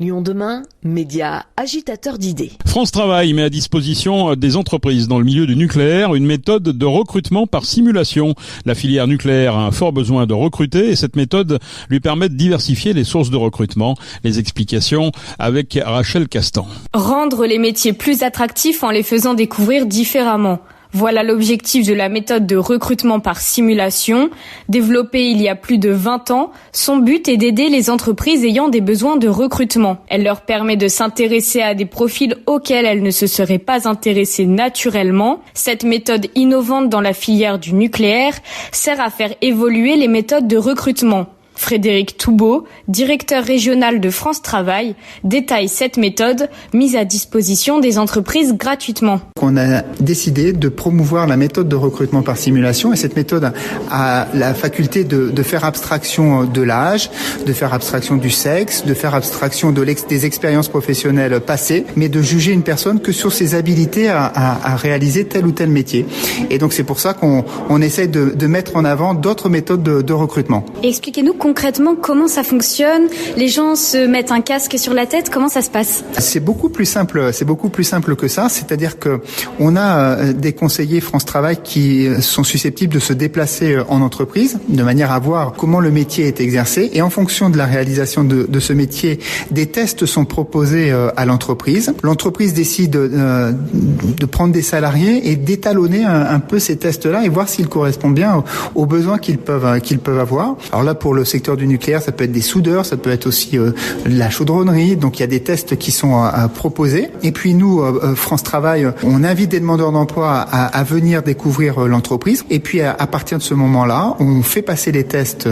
Lyon demain, média agitateur d'idées. France Travail met à disposition des entreprises dans le milieu du nucléaire une méthode de recrutement par simulation. La filière nucléaire a un fort besoin de recruter et cette méthode lui permet de diversifier les sources de recrutement. Les explications avec Rachel Castan. Rendre les métiers plus attractifs en les faisant découvrir différemment. Voilà l'objectif de la méthode de recrutement par simulation. Développée il y a plus de 20 ans, son but est d'aider les entreprises ayant des besoins de recrutement. Elle leur permet de s'intéresser à des profils auxquels elles ne se seraient pas intéressées naturellement. Cette méthode innovante dans la filière du nucléaire sert à faire évoluer les méthodes de recrutement. Frédéric Toubeau, directeur régional de France Travail, détaille cette méthode mise à disposition des entreprises gratuitement. On a décidé de promouvoir la méthode de recrutement par simulation et cette méthode a la faculté de faire abstraction de l'âge, de faire abstraction du sexe, de faire abstraction des expériences professionnelles passées, mais de juger une personne que sur ses habilités à réaliser tel ou tel métier. Et donc c'est pour ça qu'on essaye de mettre en avant d'autres méthodes de recrutement. Expliquez-nous concrètement comment ça fonctionne. Les gens se mettent un casque sur la tête, comment ça se passe? C'est beaucoup plus simple que ça, c'est-à-dire que on a des conseillers France Travail qui sont susceptibles de se déplacer en entreprise de manière à voir comment le métier est exercé et en fonction de la réalisation de ce métier, des tests sont proposés à l'entreprise. L'entreprise décide de prendre des salariés et d'étalonner un peu ces tests-là et voir s'ils correspondent bien aux besoins qu'ils peuvent avoir. Alors là, pour le secteur du nucléaire, ça peut être des soudeurs, ça peut être aussi la chaudronnerie. Donc il y a des tests qui sont proposés. Et puis nous, France Travail, on invite des demandeurs d'emploi à venir découvrir l'entreprise. Et puis à partir de ce moment-là, on fait passer les tests,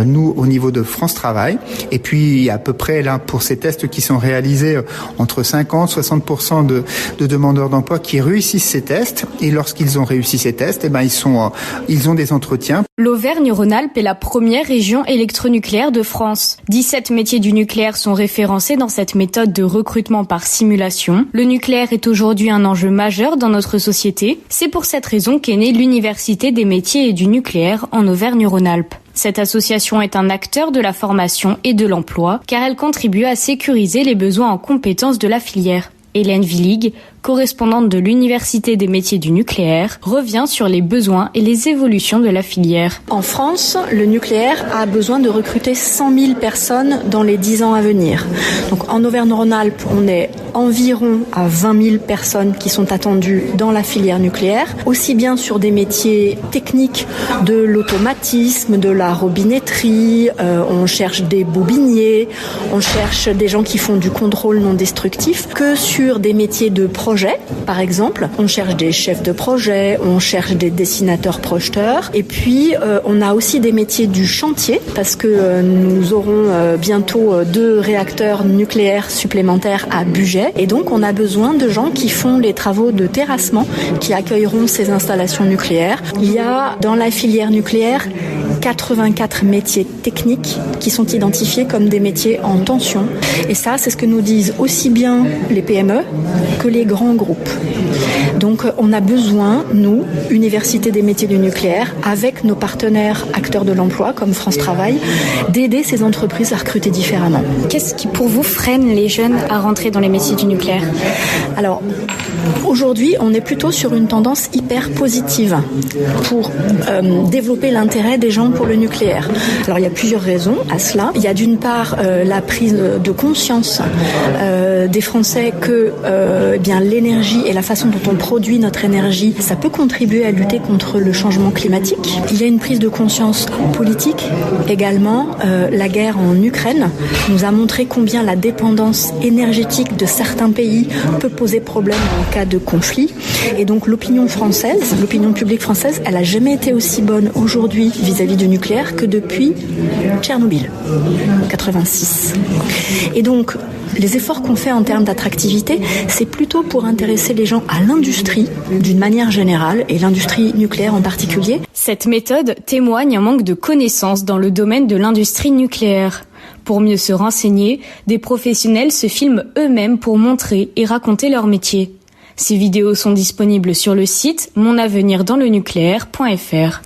nous, au niveau de France Travail. Et puis il y a à peu près là pour ces tests qui sont réalisés entre 50-60% de demandeurs d'emploi qui réussissent ces tests. Et lorsqu'ils ont réussi ces tests, ils ont des entretiens. L'Auvergne-Rhône-Alpes est la première région électronucléaire de France. 17 métiers du nucléaire sont référencés dans cette méthode de recrutement par simulation. Le nucléaire est aujourd'hui un enjeu majeur dans notre société. C'est pour cette raison qu'est née l'Université des métiers et du nucléaire en Auvergne-Rhône-Alpes. Cette association est un acteur de la formation et de l'emploi car elle contribue à sécuriser les besoins en compétences de la filière. Hélène Willig, correspondante de l'Université des métiers du nucléaire, revient sur les besoins et les évolutions de la filière. En France, le nucléaire a besoin de recruter 100 000 personnes dans les 10 ans à venir. Donc en Auvergne-Rhône-Alpes, on est environ à 20 000 personnes qui sont attendues dans la filière nucléaire, aussi bien sur des métiers techniques de l'automatisme, de la robinetterie, on cherche des bobiniers, on cherche des gens qui font du contrôle non destructif, que sur des métiers de projet. Par exemple, on cherche des chefs de projet, on cherche des dessinateurs projeteurs et puis on a aussi des métiers du chantier parce que nous aurons bientôt 2 réacteurs nucléaires supplémentaires à Bugey et donc on a besoin de gens qui font les travaux de terrassement qui accueilleront ces installations nucléaires. Il y a dans la filière nucléaire 84 métiers techniques qui sont identifiés comme des métiers en tension. Et ça, c'est ce que nous disent aussi bien les PME que les grands groupes. Donc, on a besoin, nous, Université des métiers du nucléaire, avec nos partenaires acteurs de l'emploi, comme France Travail, d'aider ces entreprises à recruter différemment. Qu'est-ce qui, pour vous, freine les jeunes à rentrer dans les métiers du nucléaire? Alors, aujourd'hui, on est plutôt sur une tendance hyper positive pour développer l'intérêt des gens pour le nucléaire. Alors, il y a plusieurs raisons à cela. Il y a d'une part la prise de conscience des Français que l'énergie et la façon dont on produit notre énergie, ça peut contribuer à lutter contre le changement climatique. Il y a une prise de conscience politique également. La guerre en Ukraine nous a montré combien la dépendance énergétique de certains pays peut poser problème en cas de conflit. Et donc l'opinion publique française, elle n'a jamais été aussi bonne aujourd'hui vis-à-vis du nucléaire que depuis Tchernobyl, en 86. Et donc, les efforts qu'on fait en termes d'attractivité, c'est plutôt pour intéresser les gens à l'industrie d'une manière générale et l'industrie nucléaire en particulier. Cette méthode témoigne un manque de connaissances dans le domaine de l'industrie nucléaire. Pour mieux se renseigner, des professionnels se filment eux-mêmes pour montrer et raconter leur métier. Ces vidéos sont disponibles sur le site monavenirdantlenucléaire.fr.